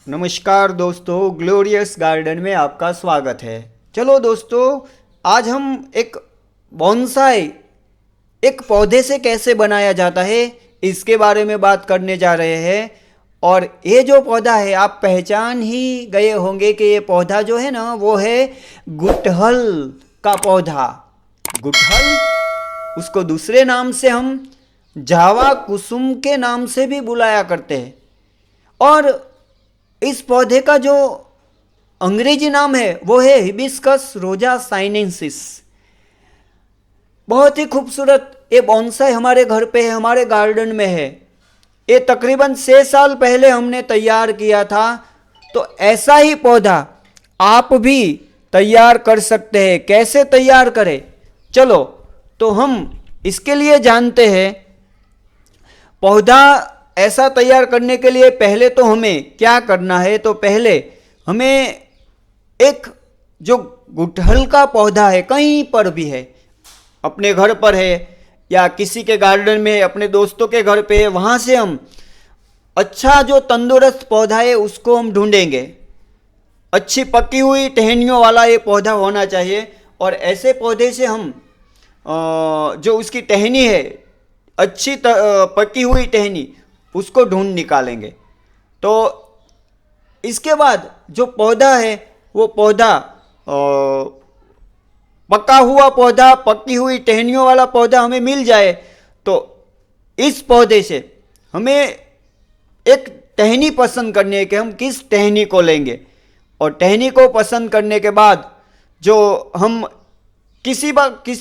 नमस्कार दोस्तों, glorious garden में आपका स्वागत है। चलो दोस्तों, आज हम एक बोनसाई, एक पौधे से कैसे बनाया जाता है इसके बारे में बात करने जा रहे हैं। और ये जो पौधा है, आप पहचान ही गए होंगे कि ये पौधा जो है ना, वो है गुड़हल का पौधा। गुड़हल, उसको दूसरे नाम से हम जावा कुसुम के नाम से भी बुलाया करते हैं। और इस पौधे का जो अंग्रेजी नाम है वो है हिबिस्कस रोजा साइनेंसिस। बहुत ही खूबसूरत ये बोनसाई हमारे घर पे है, हमारे गार्डन में है। ये तकरीबन 6 साल पहले हमने तैयार किया था। तो ऐसा ही पौधा आप भी तैयार कर सकते हैं। कैसे तैयार करें, चलो तो हम इसके लिए जानते हैं। पौधा ऐसा तैयार करने के लिए पहले तो हमें क्या करना है, तो पहले हमें एक जो गुड़हल का पौधा है, कहीं पर भी है, अपने घर पर है या किसी के गार्डन में, अपने दोस्तों के घर पे है, वहाँ से हम अच्छा जो तंदुरुस्त पौधा है उसको हम ढूंढेंगे। अच्छी पकी हुई टहनियों वाला ये पौधा होना चाहिए। और ऐसे पौधे से हम जो उसकी टहनी है, अच्छी पकी हुई टहनी, उसको ढूंढ निकालेंगे। तो इसके बाद जो पौधा है वो पौधा पका हुआ पौधा, पकी हुई टहनियों वाला पौधा हमें मिल जाए तो इस पौधे से हमें एक टहनी पसंद करनी है कि हम किस टहनी को लेंगे। और टहनी को पसंद करने के बाद जो हम किसी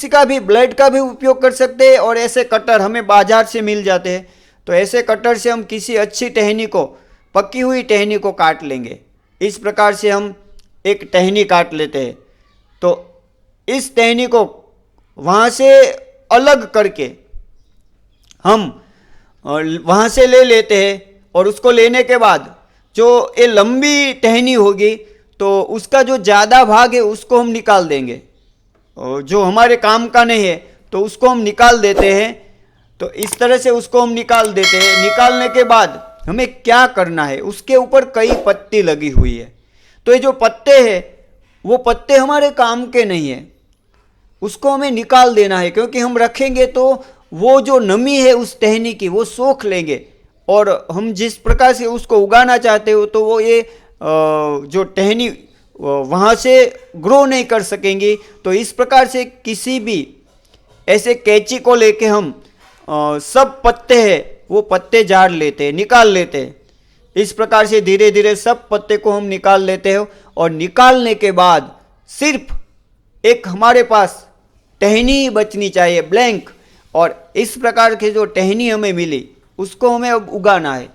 का भी ब्लेड का भी उपयोग कर सकते हैं। और ऐसे कटर हमें बाजार से मिल जाते हैं। तो ऐसे कटर से हम किसी अच्छी टहनी को, पकी हुई टहनी को काट लेंगे। इस प्रकार से हम एक टहनी काट लेते हैं। तो इस टहनी को वहाँ से अलग करके हम वहाँ से ले लेते हैं। और उसको लेने के बाद जो ये लंबी टहनी होगी तो उसका जो ज़्यादा भाग है उसको हम निकाल देंगे। और जो हमारे काम का नहीं है तो उसको हम निकाल देते हैं। तो इस तरह से उसको हम निकाल देते हैं। निकालने के बाद हमें क्या करना है, उसके ऊपर कई पत्ती लगी हुई है। तो ये जो पत्ते हैं वो पत्ते हमारे काम के नहीं है, उसको हमें निकाल देना है। क्योंकि हम रखेंगे तो वो जो नमी है उस टहनी की वो सोख लेंगे। और हम जिस प्रकार से उसको उगाना चाहते हो तो वो ये जो टहनी वहाँ से ग्रो नहीं कर सकेंगी। तो इस प्रकार से किसी भी ऐसे कैंची को लेके हम सब पत्ते हैं वो पत्ते झाड़ लेते हैं, निकाल लेते हैं। इस प्रकार से धीरे धीरे सब पत्ते को हम निकाल लेते हैं। और निकालने के बाद सिर्फ एक हमारे पास टहनी बचनी चाहिए, ब्लैंक। और इस प्रकार की जो टहनी हमें मिली उसको हमें अब उगाना है।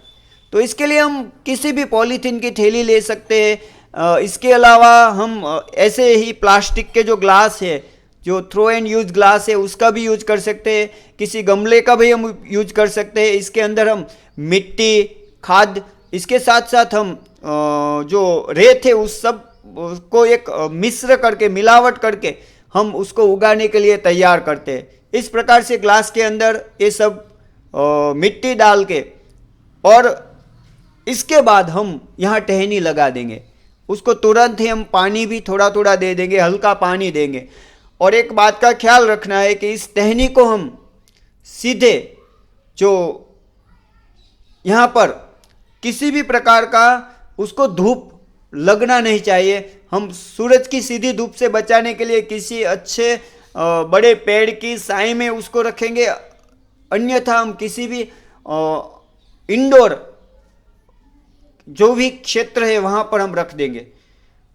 तो इसके लिए हम किसी भी पॉलीथीन की थैली ले सकते हैं। इसके अलावा हम ऐसे ही प्लास्टिक के जो ग्लास है, जो थ्रो एंड यूज ग्लास है, उसका भी यूज कर सकते हैं। किसी गमले का भी हम यूज कर सकते हैं। इसके अंदर हम मिट्टी, खाद, इसके साथ साथ हम जो रेत है उस सब को एक मिश्र करके, मिलावट करके हम उसको उगाने के लिए तैयार करते हैं। इस प्रकार से ग्लास के अंदर ये सब मिट्टी डाल के, और इसके बाद हम यहाँ टहनी लगा देंगे। उसको तुरंत ही हम पानी भी थोड़ा थोड़ा दे देंगे, हल्का पानी देंगे। और एक बात का ख्याल रखना है कि इस टहनी को हम सीधे, जो यहाँ पर किसी भी प्रकार का उसको धूप लगना नहीं चाहिए। हम सूरज की सीधी धूप से बचाने के लिए किसी अच्छे बड़े पेड़ की छाया में उसको रखेंगे। अन्यथा हम किसी भी इंडोर जो भी क्षेत्र है वहाँ पर हम रख देंगे।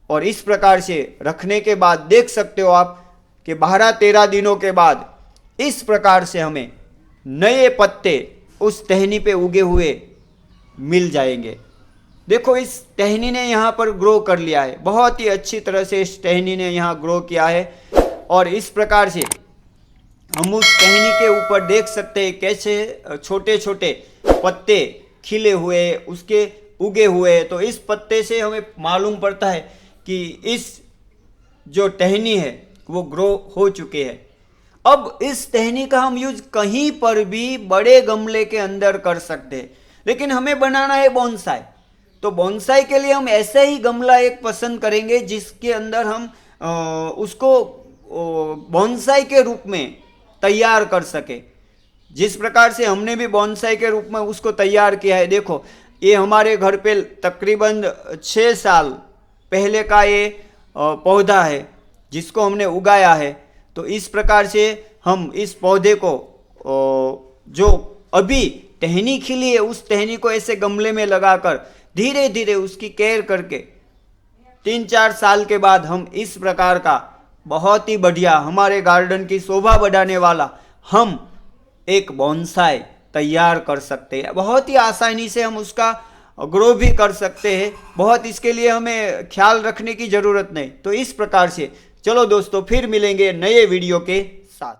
और इस प्रकार से रखने के बाद देख सकते हो आप कि 12-13 दिनों के बाद इस प्रकार से हमें नए पत्ते उस टहनी पे उगे हुए मिल जाएंगे। देखो, इस टहनी ने यहाँ पर ग्रो कर लिया है, बहुत ही अच्छी तरह से इस टहनी ने यहाँ ग्रो किया है। और इस प्रकार से हम उस टहनी के ऊपर देख सकते हैं कैसे छोटे छोटे पत्ते खिले हुए, उसके उगे हुए। तो इस पत्ते से हमें मालूम पड़ता है कि इस जो टहनी है वो ग्रो हो चुके हैं। अब इस टहनी का हम यूज कहीं पर भी बड़े गमले के अंदर कर सकते हैं, लेकिन हमें बनाना है बोनसाई। तो बोनसाई के लिए हम ऐसे ही गमला एक पसंद करेंगे जिसके अंदर हम उसको बोनसाई के रूप में तैयार कर सके। जिस प्रकार से हमने भी बोनसाई के रूप में उसको तैयार किया है, देखो ये हमारे घर पे तकरीबन 6 साल पहले का ये पौधा है जिसको हमने उगाया है। तो इस प्रकार से हम इस पौधे को जो अभी टहनी खिली है उस टहनी को ऐसे गमले में लगाकर धीरे धीरे उसकी केयर करके 3-4 साल के बाद हम इस प्रकार का बहुत ही बढ़िया हमारे गार्डन की शोभा बढ़ाने वाला हम एक बोनसाई तैयार कर सकते हैं। बहुत ही आसानी से हम उसका ग्रो भी कर सकते हैं, बहुत इसके लिए हमें ख्याल रखने की ज़रूरत नहीं। तो इस प्रकार से चलो दोस्तों फिर मिलेंगे नए वीडियो के साथ।